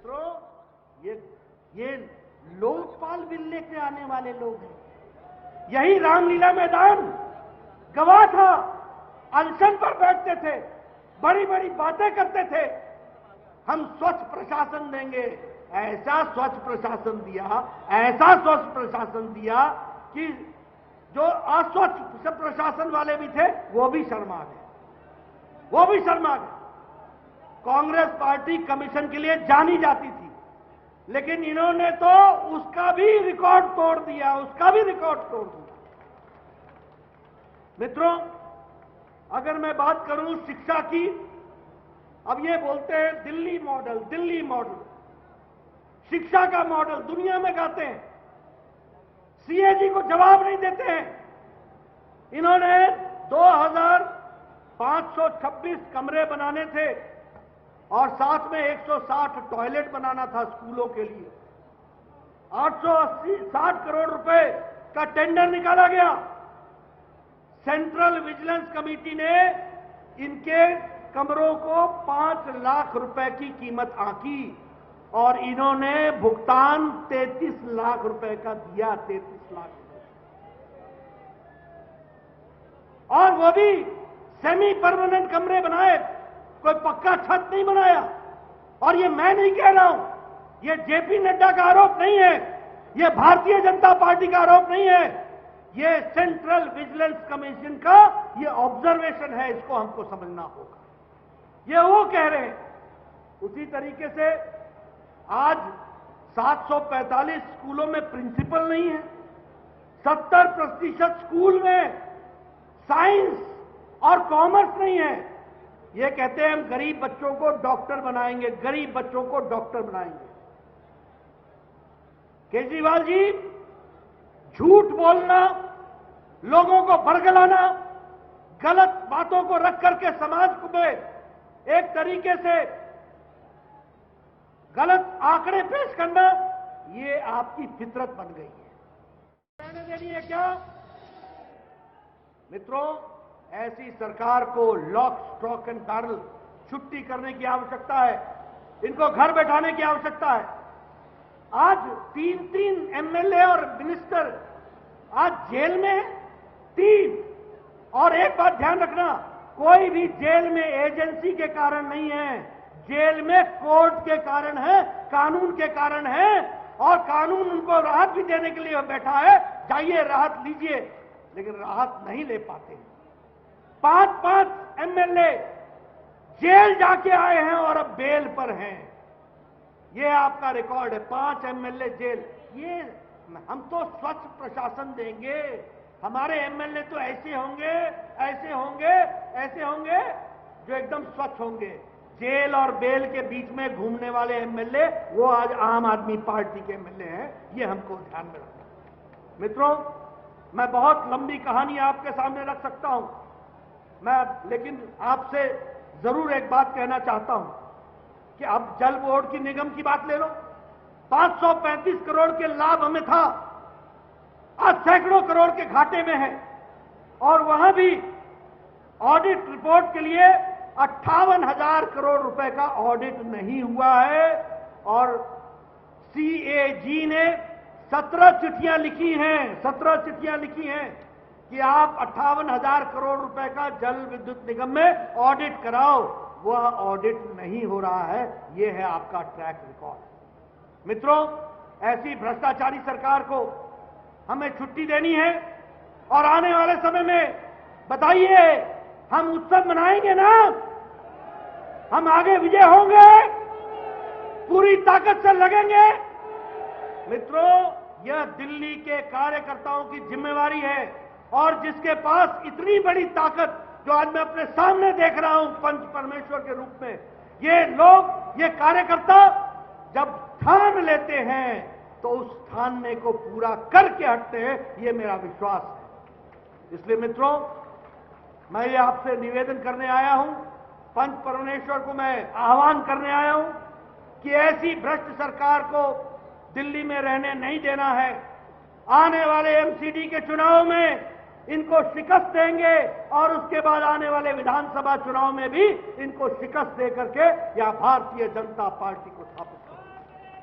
मित्रों, ये लोकपाल बिल लेके आने वाले लोग हैं। यही रामलीला मैदान गवाह था, अनशन पर बैठते थे, बड़ी बड़ी बातें करते थे, हम स्वच्छ प्रशासन देंगे। ऐसा स्वच्छ प्रशासन दिया, ऐसा स्वच्छ प्रशासन दिया कि जो अस्वच्छ प्रशासन वाले भी थे वो भी शर्मा गए, वो भी शर्मा गए। कांग्रेस पार्टी कमीशन के लिए जानी जाती थी, लेकिन इन्होंने तो उसका भी रिकॉर्ड तोड़ दिया, उसका भी रिकॉर्ड तोड़ दिया। मित्रों, अगर मैं बात करूं शिक्षा की, अब ये बोलते हैं दिल्ली मॉडल, दिल्ली मॉडल, शिक्षा का मॉडल दुनिया में गाते हैं, सीएजी को जवाब नहीं देते हैं। इन्होंने 2526 कमरे बनाने थे और साथ में 160 टॉयलेट बनाना था स्कूलों के लिए। 880-60 करोड़ रुपए का टेंडर निकाला गया। सेंट्रल विजिलेंस कमेटी ने इनके कमरों को 5 लाख रुपए की कीमत आंकी और इन्होंने भुगतान 33 लाख रुपए का दिया, 33 लाख रुपए, और वो भी सेमी परमानेंट कमरे बनाए, कोई पक्का छत नहीं बनाया। और ये मैं नहीं कह रहा हूं, ये जेपी नड्डा का आरोप नहीं है, ये भारतीय जनता पार्टी का आरोप नहीं है, ये सेंट्रल विजिलेंस कमीशन का ये ऑब्जर्वेशन है, इसको हमको समझना होगा। ये वो कह रहे हैं। उसी तरीके से आज 745 स्कूलों में प्रिंसिपल नहीं है, 70% स्कूल में साइंस और कॉमर्स नहीं है। ये कहते हैं हम गरीब बच्चों को डॉक्टर बनाएंगे, गरीब बच्चों को डॉक्टर बनाएंगे। केजरीवाल जी, झूठ बोलना, लोगों को बरगलाना, गलत बातों को रख करके समाज में एक तरीके से गलत आंकड़े पेश करना, ये आपकी फितरत बन गई है। रहने देनी है क्या? मित्रों, ऐसी सरकार को लॉक, स्टॉक एंड बैरल छुट्टी करने की आवश्यकता है, इनको घर बैठाने की आवश्यकता है। आज 3 एमएलए और मिनिस्टर आज जेल में हैं, 3। और एक बात ध्यान रखना, कोई भी जेल में एजेंसी के कारण नहीं है, जेल में कोर्ट के कारण है, कानून के कारण है, और कानून उनको राहत भी देने के लिए बैठा है, जाइए राहत लीजिए, लेकिन राहत नहीं ले पाते। 5 एमएलए जेल जाके आए हैं और अब बेल पर हैं। ये आपका रिकॉर्ड है, 5 एमएलए जेल। ये हम तो स्वच्छ प्रशासन देंगे, हमारे एमएलए तो ऐसे होंगे, ऐसे होंगे, ऐसे होंगे जो एकदम स्वच्छ होंगे। जेल और बेल के बीच में घूमने वाले एमएलए वो आज आम आदमी पार्टी के एमएलए हैं, ये हमको ध्यान में रखना है। मित्रों, मैं बहुत लंबी कहानी आपके सामने रख सकता हूं मैं, लेकिन आपसे जरूर एक बात कहना चाहता हूं कि अब जल बोर्ड की निगम की बात ले लो। 535 करोड़ के लाभ हमें था, आज सैकड़ों करोड़ के घाटे में है, और वहां भी ऑडिट रिपोर्ट के लिए 58,000 करोड़ रुपए का ऑडिट नहीं हुआ है। और सीएजी ने 17 चिट्ठियां लिखी हैं, 17 चिट्ठियां लिखी हैं कि आप 58,000 करोड़ रुपए का जल विद्युत निगम में ऑडिट कराओ, वह ऑडिट नहीं हो रहा है। यह है आपका ट्रैक रिकॉर्ड। मित्रों, ऐसी भ्रष्टाचारी सरकार को हमें छुट्टी देनी है, और आने वाले समय में बताइए, हम उत्सव मनाएंगे ना? हम आगे विजय होंगे, पूरी ताकत से लगेंगे। मित्रों, यह दिल्ली के कार्यकर्ताओं की जिम्मेवारी है, और जिसके पास इतनी बड़ी ताकत जो आज मैं अपने सामने देख रहा हूं पंच परमेश्वर के रूप में, ये लोग, ये कार्यकर्ता जब ठान लेते हैं तो उस ठानने को पूरा करके हटते हैं, ये मेरा विश्वास है। इसलिए मित्रों, मैं ये आपसे निवेदन करने आया हूं, पंच परमेश्वर को मैं आह्वान करने आया हूं कि ऐसी भ्रष्ट सरकार को दिल्ली में रहने नहीं देना है। आने वाले एमसीडी के चुनाव में इनको शिकस्त देंगे, और उसके बाद आने वाले विधानसभा चुनाव में भी इनको शिकस्त देकर के या भारतीय जनता पार्टी को स्थापित करेंगे।